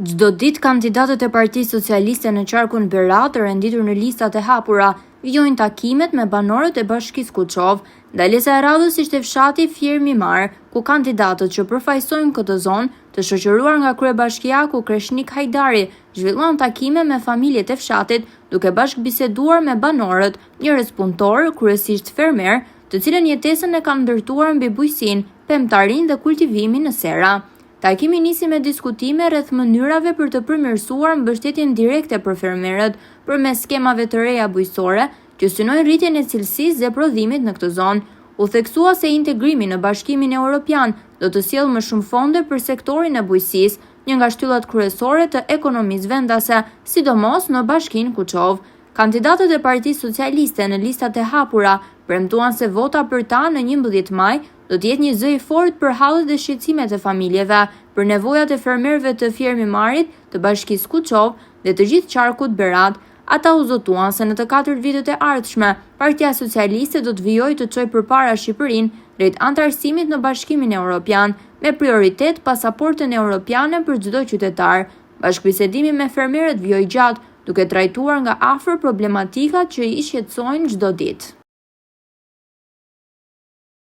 Çdo ditë kandidatët e Partisë Socialiste në qarkun Berat, renditur në listat e hapura, vijojnë takimet me banorët e Bashkisë Kuçov. Ndalesa e radhës ishte fshati Firmimar, ku kandidatët që përfaqësojnë këtë zonë, të shoqëruar nga kryebashkiaku Kreshnik Hajdari, zhvilluan takime me familjet e fshatit, duke bashkëbiseduar me banorët, njerëz punëtor, kryesisht fermer, të cilën jetesën e kanë ndërtuar mbi bujqësinë, pemtarinë dhe kultivimin në sera. Takimi nisi me diskutime rreth mënyrave për të përmirësuar mbështetjen direkte për fermerët përmes skemave të reja bujqësore që synojnë rritjen e cilësisë dhe prodhimit në këtë zonë. U theksua se integrimi në Bashkimin Evropian do të sjellë më shumë fonde për sektorin e bujqësisë, një nga shtyllat kryesore të ekonomisë vendase, sidomos në Bashkinë Kuçov. Kandidatët e Partisë Socialiste në listat e hapura premtuan se vota për ta në 11 maj do të jetë një zë i fortë për hallet dhe shqetësimet e familjeve, për nevojat e fermerëve të Firmimarit, të Bashkisë Kuçov dhe të gjithë qarkut Berat. Ata u zotuan se në të 4 vitet e ardhshme, Partia Socialiste do të vijojë të çojë përpara Shqipërinë drejt antarësimit në Bashkimin Evropian, me prioritet pasaportën evropiane për çdo qytetar. Bashkëbisedimi me fermerët vijoi gjatë, duke trajtuar nga afër problematikat që i shqetësojnë çdo ditë.